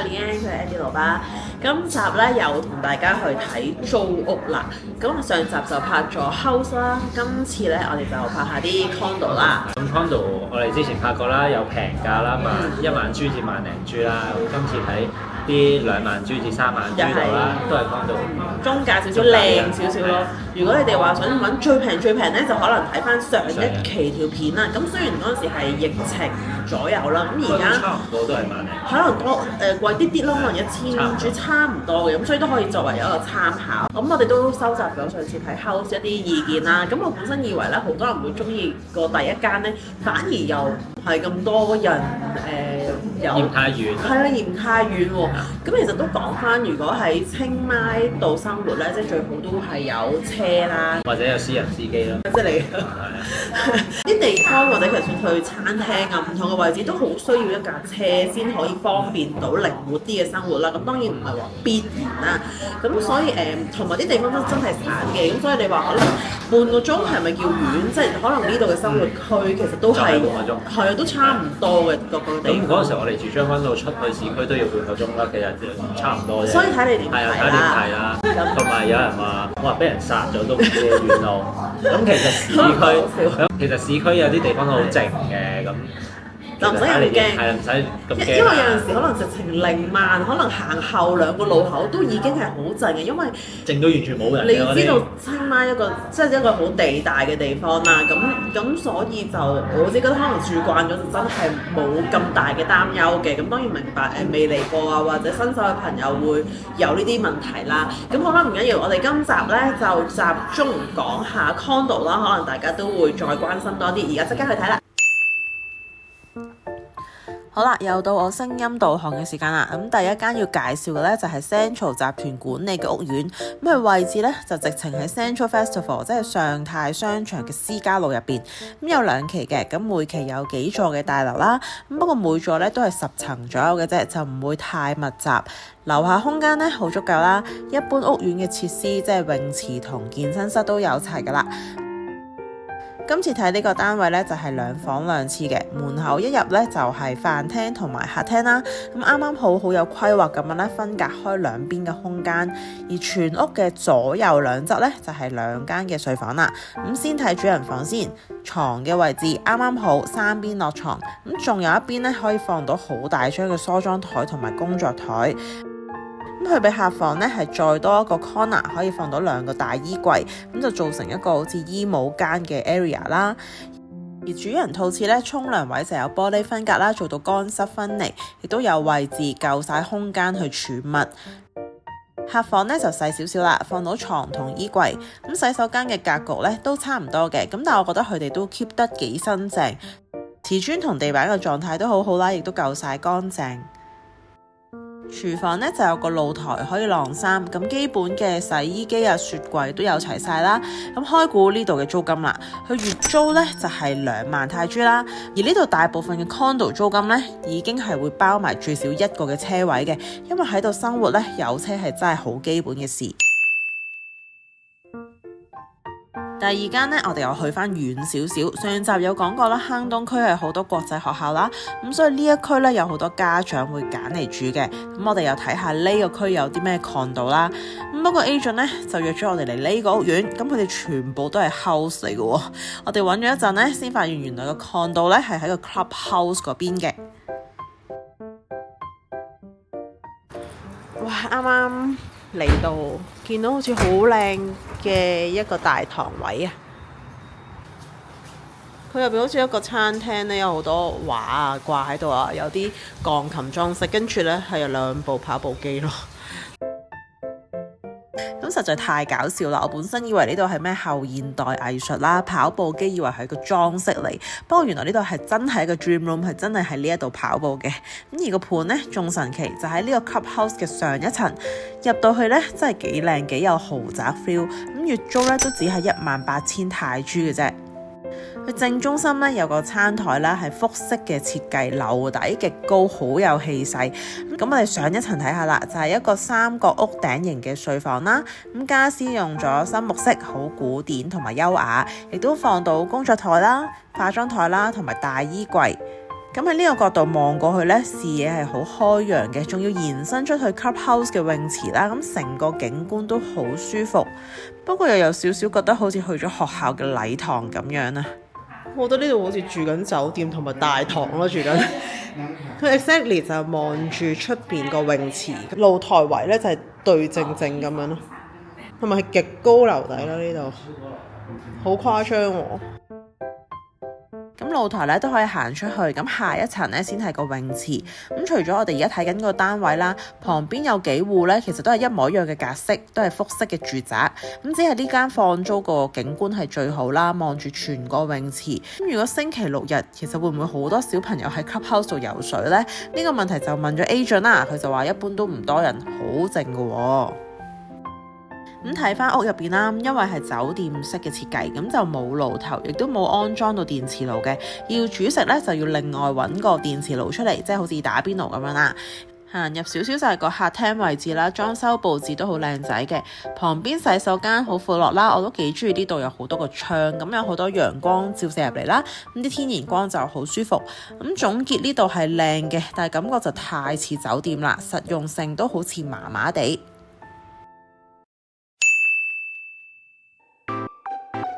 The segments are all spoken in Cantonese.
Leanne，佢係 Andy 羅巴。今集咧又同大家去睇租屋啦。咁我上集就拍咗 house 啦，今次咧我哋就拍下啲 condo 啦。咁 condo 我哋之前拍過啦，有平價啦，1萬銖至萬零銖啦。咁今次睇啲2萬銖至3萬銖度啦，都係 condo。中價少少靚少少咯。如果你哋話想揾最平咧，就可能睇翻上一期條片啦。咁雖然嗰陣時係疫情左右啦，咁而家差唔多都係萬零。可能多貴啲啲咯，可能1000銖差唔多嘅，咁所以都可以作為一個參考。咁我哋都收集咗上次睇 house 一啲意見啦。咁我本身以為咧，好多人會中意個第一間咧，反而又唔係咁多人嫌太遠。係啦，嫌太遠喎。咁其實都講翻，如果喺清邁度生活咧，即係最好都係有車啦，或者有私人司機咯。即係你啲地方或者其實去餐廳啊，唔同嘅位置都好需要一架車先可以方便到靈活啲嘅生活啦。咁當然唔係話必然啦。咁所以同埋啲地方都真係散嘅。咁所以你話可能半個鐘係咪叫遠？即係可能呢度嘅生活區其實都係半個鐘，係啊，都差唔多嘅各個地方。咁嗰陣時我哋住將軍澳出去市區都要半個鐘啦，其實差唔多啫。所以睇你點睇啦。係啊，睇點睇啦。同埋有人話，我話俾人殺咗都唔知遠路。咁其實市區有啲地方都好靜嘅，咁就唔使咁驚，係唔使咁驚。因為有陣時可能直情0萬，可能行後2個路口都已經係好靜嘅，因為靜到完全冇人。你知道清邁即係一個好地大嘅地方啦，咁所以就我自己覺得可能住慣咗就真係冇咁大嘅擔憂嘅。咁當然明白未嚟過啊或者新手嘅朋友會有呢啲問題啦。咁好啦，唔緊要，我哋今集咧就集中講下 condo 啦，可能大家都會再關心多啲。而家即刻去睇啦！好啦，又到我聲音導航嘅時間啦。咁第一間要介紹嘅咧就係 Central 集團管理嘅屋苑。咁佢位置咧就直情喺 Central Festival， 即係上泰商場嘅私家路入邊。咁有2期嘅，咁每期有幾座嘅大樓啦。咁不過每座咧都係10層左右嘅啫，就唔會太密集。樓下空間咧好足夠啦，一般屋苑嘅設施即係泳池同健身室都有齊噶啦。今次睇呢個單位咧就係2房2廁嘅，門口一入咧就係飯廳同埋客廳啦。咁啱啱好有規劃咁樣咧分隔開兩邊嘅空間，而全屋嘅左右兩側咧就係2間嘅睡房啦。咁先睇主人房先，床嘅位置啱啱好3邊落床，咁仲有一邊咧可以放到好大張嘅梳妝台同埋工作台。咁佢俾客房咧係再多一個 corner 可以放到2個大衣櫃，咁就造成一個好似衣帽間嘅 area 啦。而主人套廁咧沖涼位就有玻璃分隔啦，做到乾濕分離，亦都有位置夠晒空間去儲物。客房咧就細少少啦，放到床同衣櫃。咁洗手間嘅格局咧都差唔多嘅，咁但係我覺得佢哋都 keep 得幾新淨，瓷磚同地板嘅狀態都好好啦，亦都夠晒乾淨。廚房咧就有個露台可以晾衫，咁基本嘅洗衣機啊、雪櫃都有齊晒啦。咁開估呢度嘅租金啦，佢月租咧就係2萬泰銖啦。而呢度大部分嘅 condo 租金咧已經係會包埋最少1個嘅車位嘅，因為喺度生活咧有車係真係好基本嘅事。第二間呢，我哋又去翻遠少少。上集有講過啦，坑東區係好多國際學校啦，咁所以呢一區呢，有好多家長會揀嚟住嘅。咁我哋又睇下呢個區有啲咩 condo 啦。咁不過 agent 呢，就約咗我哋嚟呢個屋苑，咁佢哋全部都係 house 嚟嘅喎。我哋揾咗一陣呢，先發現原來個 condo 呢係喺個 club house 嗰邊嘅。哇！啱啱嚟到見到好似好靚嘅一個大堂位啊！佢入邊好似一個餐廳咧，有好多畫啊掛喺度啊，有啲鋼琴裝飾，跟住咧係有2部跑步機咯。咁實在太搞笑啦！我本身以為呢度係咩後現代藝術啦，跑步機以為係個裝飾嚟，不過原來呢度係真係一個 dream room， 係真係喺呢一度跑步嘅。咁而個盤呢，仲神奇，就喺呢個 club house 嘅上一層，入到去呢，真係幾靚幾有豪宅 feel。咁月租呢，都只係18000泰銖嘅啫。佢正中心咧有個餐台啦，係複式嘅設計，樓底極高，好有氣勢。咁我哋上一層睇下啦，就係一個3角屋頂型嘅睡房啦。咁家私用咗新木色，好古典同埋優雅，亦都放到工作台啦、化妝台啦同埋大衣櫃。咁喺呢個角度望過去呢，視野係好開揚嘅，仲要延伸出去 Clubhouse 嘅泳池啦，咁成個景觀都好舒服。不過又有少少覺得好似去咗學校嘅禮堂咁樣啊。我覺得呢度好似住緊酒店同埋大堂咯，住緊。佢 exactly 就望住出邊個泳池，露台位呢就係對正正咁樣咯，同埋係極高樓底啦，呢度好誇張喎。咁露台咧都可以行出去，咁下一層咧先係個泳池。咁除咗我哋而家睇緊個單位啦，旁邊有幾戶咧，其實都係一模一樣嘅格式，都係複式嘅住宅。咁只係呢間放租個景觀係最好啦，望住全個泳池。咁如果星期六日，其實會唔會好多小朋友喺 Clubhouse 度游水呢？呢個問題就問咗 agent 啦，佢就話一般都唔多人，好靜㗎喎。咁睇翻屋入邊啦，因為係酒店式嘅設計，咁就冇爐頭，亦都冇安裝到電磁爐嘅。要煮食咧，就要另外揾個電磁爐出嚟，即係好似打邊爐咁樣啦。行入少少就係個客廳位置啦，裝修佈置都好靚仔嘅。旁邊洗手間好闊落啦，我都幾中意呢度有好多個窗，咁有好多陽光照射入嚟啦，咁啲天然光就好舒服。咁總結呢度係靚嘅，但係感覺就太似酒店啦，實用性都好似麻麻地。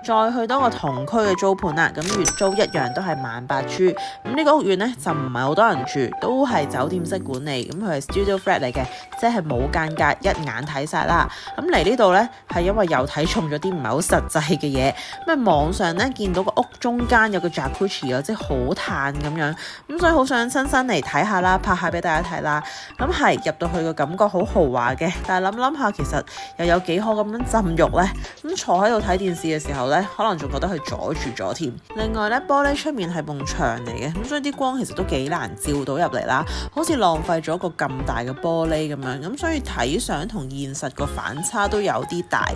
再去多個同區嘅租盤啦，咁月租一樣都係18,000。咁呢個屋苑呢，就唔係好多人住，都係酒店式管理，咁佢係 studio flat 嚟嘅，即係冇間隔，一眼睇晒啦。咁嚟呢度呢，係因為又睇中咗啲唔係好實際嘅嘢，咁啊網上呢，見到個屋中間有個 jacuzzi 啊，即係好嘆咁樣，咁所以好想親身嚟睇下啦，拍下俾大家睇啦。咁係入到去個感覺好豪華嘅，但係諗下其實又有幾可咁樣浸浴呢？咁坐喺度睇電視嘅時候呢，可能仲覺得佢阻住咗添。另外咧，玻璃出面係埲牆嚟嘅，咁所以啲光其實都幾難照到入嚟啦，好似浪費咗個咁大嘅玻璃咁樣。咁所以睇相同現實個反差都有啲大。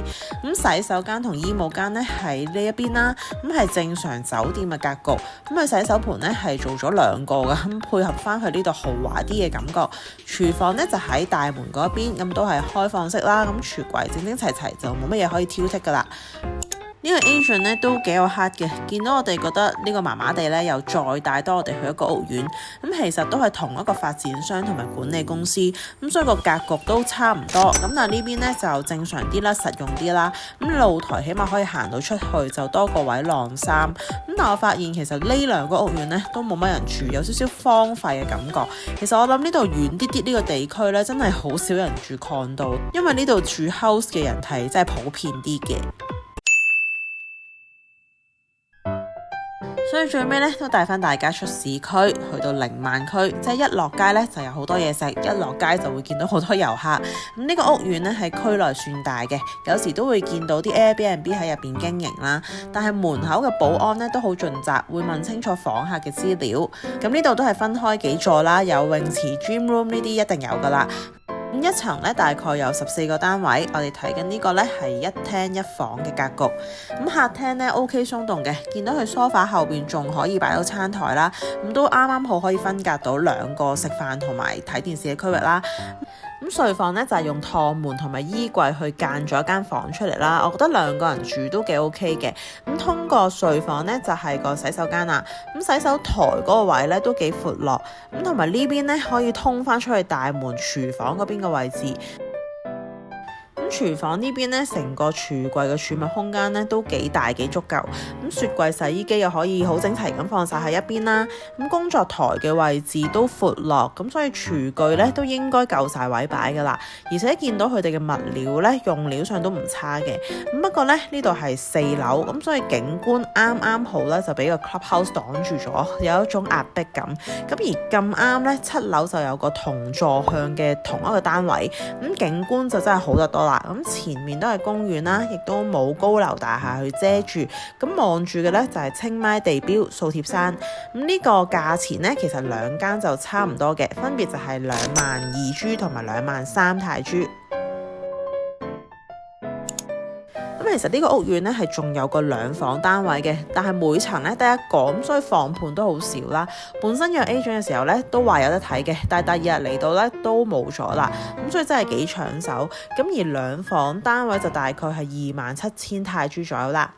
咁洗手間同衣帽間咧喺呢一邊啦，咁係正常酒店嘅格局。咁佢洗手盆咧係做咗2個嘅，咁配合翻佢呢度豪華啲嘅感覺。廚房咧就喺大門嗰邊，咁都係開放式啦。咁櫥櫃整整齊齊，就冇乜嘢可以挑剔噶啦。呢個 agent 咧都幾有 heart 嘅，見到我哋覺得呢個麻麻地咧，又再帶多我哋去一個屋苑，咁其實都係同一個發展商同埋管理公司，咁所以個格局都差唔多，咁但係呢邊咧就正常啲啦，實用啲啦，咁露台起碼可以行到出去，就多個位晾衫，咁但我發現其實呢2個屋苑咧都冇乜人住，有少少荒廢嘅感覺。其實我諗呢度遠啲啲呢個地區咧，真係好少人住 condo，因為呢度住 house 嘅人係真係普遍啲嘅。所以最尾咧都帶翻大家出市區，去到靈曼區，即係一落街咧就有好多嘢食，一落街就會見到好多遊客。咁呢個屋苑咧喺區內算大嘅，有時都會見到啲 Airbnb 喺入邊經營啦。但係門口嘅保安咧都好盡責，會問清楚房客嘅資料。咁呢度都係分開幾座啦，有泳池、gym room 呢啲一定有噶啦。咁一層咧大概有14個單位，我哋睇緊呢個咧係1廳1房嘅格局。咁客廳咧 OK 鬆動嘅，見到佢梳化後邊仲可以擺到餐台啦，咁都啱啱好可以分隔到2個食飯同埋睇電視嘅區域啦。咁睡房咧就係用趟門同埋衣櫃去間咗一間房出嚟啦，我覺得2個人住都幾 OK 嘅。咁通過睡房咧就係個洗手間啦，咁洗手台嗰個位咧都幾闊落，咁同埋呢邊咧可以通翻出去大門廚房嗰邊嘅位置。廚房呢邊咧，成個櫥櫃嘅儲物空間咧都幾大幾足夠，咁雪櫃、洗衣機又可以好整齊咁放晒喺一邊啦。咁工作台嘅位置都闊落，咁所以廚具咧都應該夠晒位擺噶啦。而且見到佢哋嘅物料咧，用料上都唔差嘅。咁不過咧呢度係4樓，咁所以景觀啱啱好咧就俾個 clubhouse 擋住咗，有一種壓迫感。咁而咁啱咧7樓就有個同座向嘅同一個單位，咁景觀就真係好得多啦。咁前面都係公園啦，亦都冇高樓大廈去遮住，咁望住嘅咧就係清邁地標素貼山。咁呢個價錢咧，其實2間就差唔多嘅，分別就係22,000同埋23,000泰銖。咁其實呢個屋苑咧係仲有個2房單位嘅，但係每層咧得1個，咁所以房盤都好少啦。本身約 agent 嘅時候咧都話有得睇嘅，但係第2日嚟到咧都冇咗啦，咁所以真係幾搶手。咁而2房單位就大概係27,000泰銖左右啦。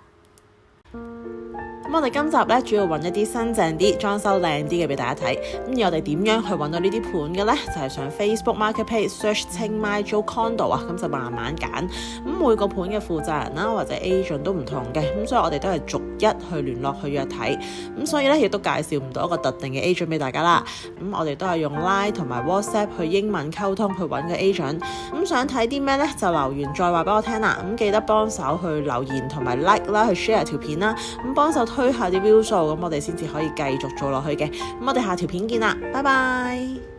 我哋今集咧主要揾一啲新淨啲、裝修靚啲嘅俾大家睇。咁而我哋點樣去揾到呢啲盤嘅呢？就係上 Facebook Marketplace search 清邁租 condo 啊，咁就慢慢揀。咁每個盤嘅負責人啦或者 agent 都唔同嘅，咁所以我哋都係逐一去聯絡去約睇。咁所以咧亦都介紹唔到一個特定嘅 agent 俾大家啦。咁我哋都係用 Line 同埋 WhatsApp 去英文溝通去揾個 agent。咁想睇啲咩呢？就留言再話俾我聽啦。咁記得幫手去留言同埋 like 啦，去 share 條片啦。咁幫手推下啲 view 數，咁我哋先至可以繼續做落去嘅。咁我哋下條片見啦，拜拜。